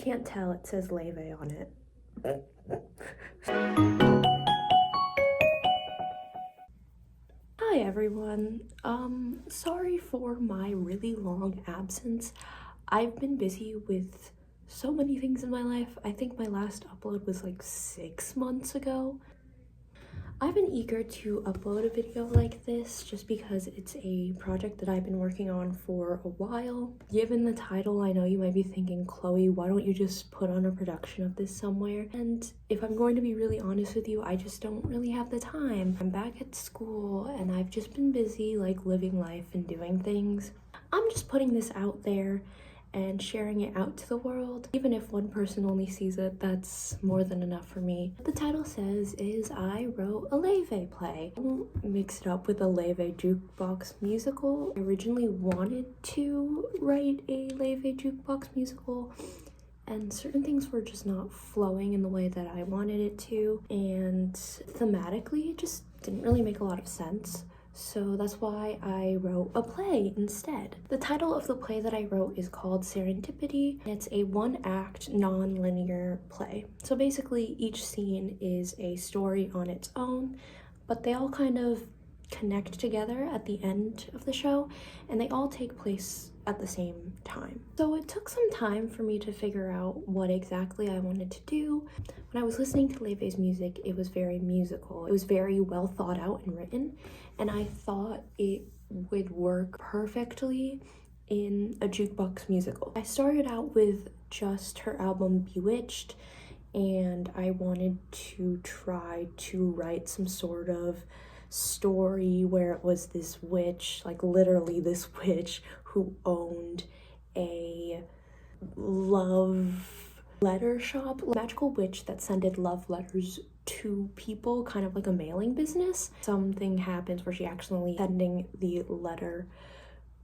can't tell, it says Laufey on it. Hi everyone. Sorry for my really long absence. I've been busy with so many things in my life. I think my last upload was like 6 months ago. I've been eager to upload a video like this just because it's a project that I've been working on for a while. Given the title, I know you might be thinking, Chloe, why don't you just put on a production of this somewhere? And if I'm going to be really honest with you, I just don't really have the time. I'm back at school and I've just been busy like living life and doing things. I'm just putting this out there and sharing it out to the world. Even if one person only sees it, that's more than enough for me. What the title says is I wrote a Laufey play. Don't mix it up with a Laufey jukebox musical. I originally wanted to write a Laufey jukebox musical, and certain things were just not flowing in the way that I wanted it to, and thematically it just didn't really make a lot of sense. So that's why I wrote a play instead. The title of the play that I wrote is called Serendipity. It's a one-act, non-linear play. So basically each scene is a story on its own, but they all kind of connect together at the end of the show, and they all take place at the same time. So it took some time for me to figure out what exactly I wanted to do. When I was listening to Laufey's music, it was very musical. It was very well thought out and written, and I thought it would work perfectly in a jukebox musical. I started out with just her album Bewitched, and I wanted to try to write some sort of story where it was this witch, like literally this witch, who owned a love letter shop, magical witch that sended love letters to people, kind of like a mailing business. Something happens where she accidentally sending the letter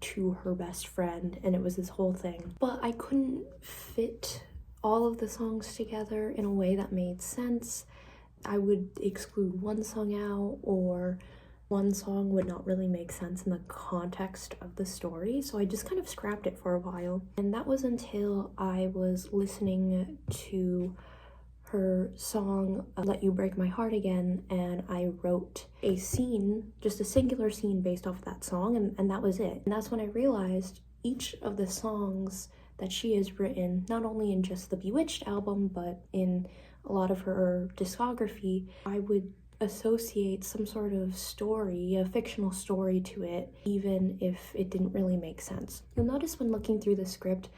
to her best friend, and it was this whole thing. But I couldn't fit all of the songs together in a way that made sense. I would exclude one song out, or one song would not really make sense in the context of the story, so I just kind of scrapped it for a while. And that was until I was listening to her song Let You Break My Heart Again, and I wrote a scene, just a singular scene based off of that song, and that was it. And that's when I realized each of the songs that she has written, not only in just the Bewitched album, but in a lot of her discography, I would associate some sort of story, a fictional story to it, even if it didn't really make sense. You'll notice when looking through the script,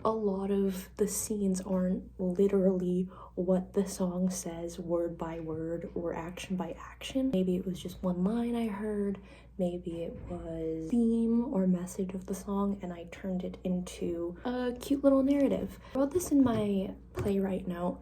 a lot of the scenes aren't literally what the song says word by word or action by action. Maybe it was just one line I heard, maybe it was theme or message of the song, and I turned it into a cute little narrative. I wrote this in my playwright note,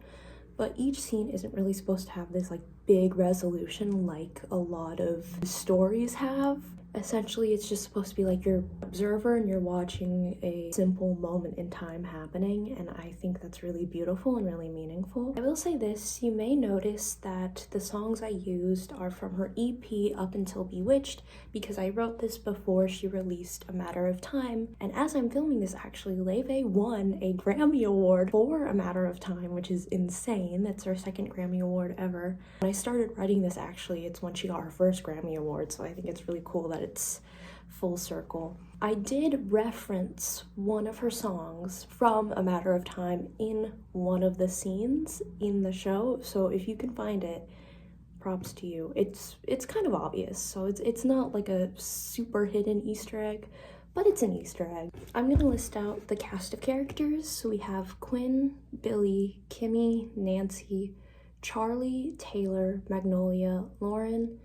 but each scene isn't really supposed to have this like big resolution like a lot of stories have. Essentially, it's just supposed to be like you're an observer and you're watching a simple moment in time happening, and I think that's really beautiful and really meaningful. I will say this, you may notice that the songs I used are from her EP Up Until Bewitched, because I wrote this before she released A Matter of Time, and as I'm filming this, actually, Laufey won a Grammy Award for A Matter of Time, which is insane. That's her second Grammy Award ever. When I started writing this, actually, it's when she got her first Grammy Award, so I think it's really cool that it's full circle. I did reference one of her songs from A Matter of Time in one of the scenes in the show, so if you can find it, props to you. It's kind of obvious, so it's not like a super hidden Easter egg, but it's an Easter egg. I'm gonna list out the cast of characters. So we have Quinn, Billy, Kimmy, Nancy, Charlie, Taylor, Magnolia, Lauren,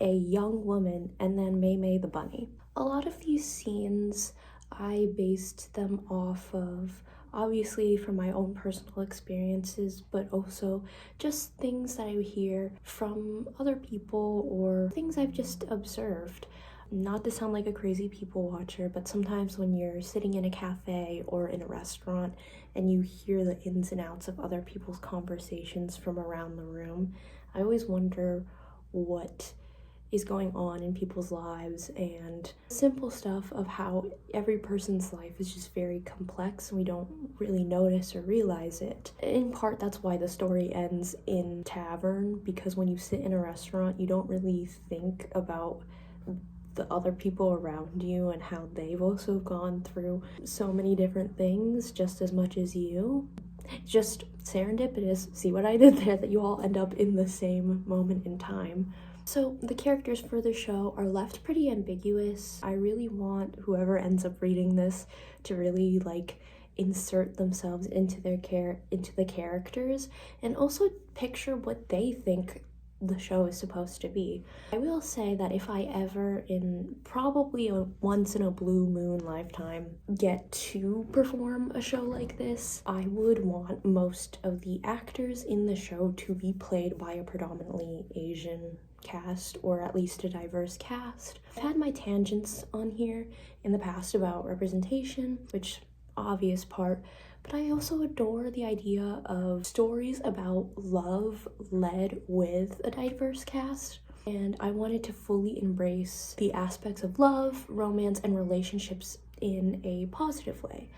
a young woman, and then May the bunny. A lot of these scenes, I based them off of, obviously from my own personal experiences, but also just things that I hear from other people or things I've just observed. Not to sound like a crazy people watcher, but sometimes when you're sitting in a cafe or in a restaurant and you hear the ins and outs of other people's conversations from around the room, I always wonder what is going on in people's lives, and simple stuff of how every person's life is just very complex and we don't really notice or realize it. In part, that's why the story ends in tavern, because when you sit in a restaurant, you don't really think about the other people around you and how they've also gone through so many different things just as much as you. Just serendipitous, see what I did there, that you all end up in the same moment in time. So the characters for the show are left pretty ambiguous. I really want whoever ends up reading this to really like insert themselves into the characters and also picture what they think the show is supposed to be. I will say that if I ever, in probably a once in a blue moon lifetime, get to perform a show like this, I would want most of the actors in the show to be played by a predominantly Asian cast, or at least a diverse cast. I've had my tangents on here in the past about representation, which obvious part, but I also adore the idea of stories about love led with a diverse cast, and I wanted to fully embrace the aspects of love, romance, and relationships in a positive way.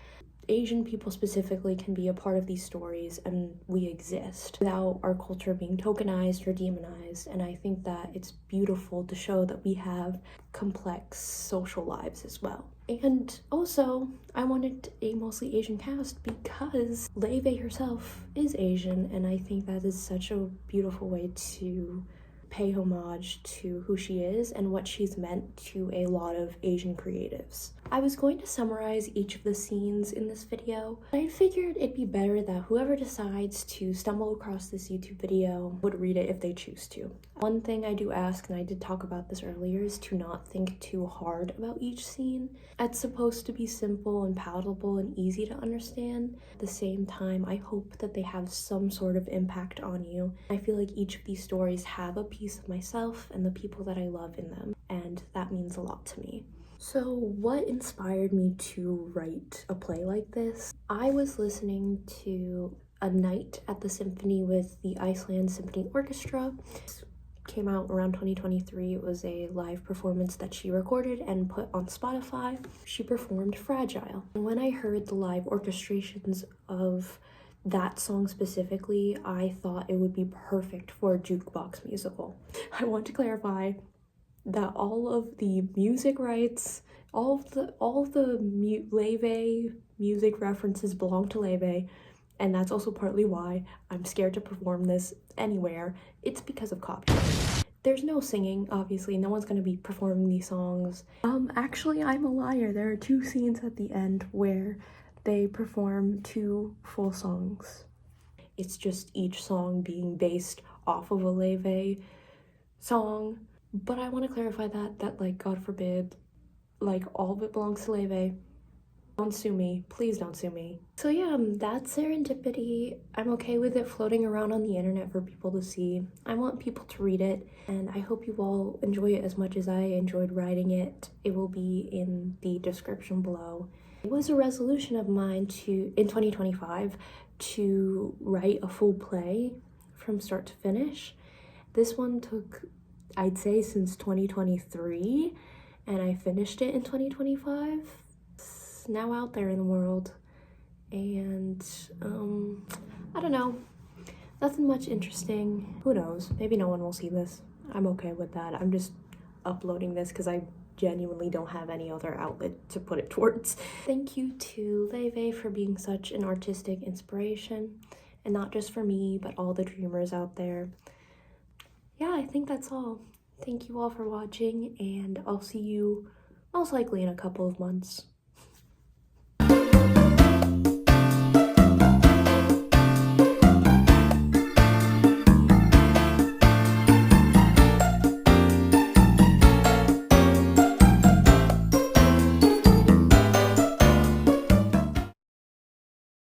Asian people specifically can be a part of these stories, and we exist without our culture being tokenized or demonized, and I think that it's beautiful to show that we have complex social lives as well. And also, I wanted a mostly Asian cast because Laufey herself is Asian, and I think that is such a beautiful way to pay homage to who she is and what she's meant to a lot of Asian creatives. I was going to summarize each of the scenes in this video, but I figured it'd be better that whoever decides to stumble across this YouTube video would read it if they choose to. One thing I do ask, and I did talk about this earlier, is to not think too hard about each scene. It's supposed to be simple and palatable and easy to understand. At the same time, I hope that they have some sort of impact on you. I feel like each of these stories have a piece of myself and the people that I love in them, and that means a lot to me. So what inspired me to write a play like this? I was listening to A Night at the Symphony with the Iceland Symphony Orchestra. This came out around 2023. It was a live performance that she recorded and put on Spotify. She performed Fragile. And when I heard the live orchestrations of that song specifically, I thought it would be perfect for a jukebox musical. I want to clarify that all of the music rights, all of the Laufey music references belong to Laufey, and that's also partly why I'm scared to perform this anywhere. It's because of copyright. There's no singing, obviously. No one's gonna be performing these songs. Actually, I'm a liar. There are 2 scenes at the end where they perform 2 full songs. It's just each song being based off of a Laufey song. But I want to clarify that like, God forbid, like, all of it belongs to Laufey. Don't sue me. Please don't sue me. So yeah, that's Serendipity. I'm okay with it floating around on the internet for people to see. I want people to read it, and I hope you all enjoy it as much as I enjoyed writing it. It will be in the description below. It was a resolution of mine in 2025 to write a full play from start to finish. This one took, I'd say, since 2023, and I finished it in 2025. It's now out there in the world, and I don't know, nothing much interesting. Who knows, maybe no one will see this. I'm okay with that. I'm just uploading this because I genuinely don't have any other outlet to put it towards. Thank you to Laufey for being such an artistic inspiration, and not just for me, but all the dreamers out there. Yeah, I think that's all. Thank you all for watching, and I'll see you most likely in a couple of months.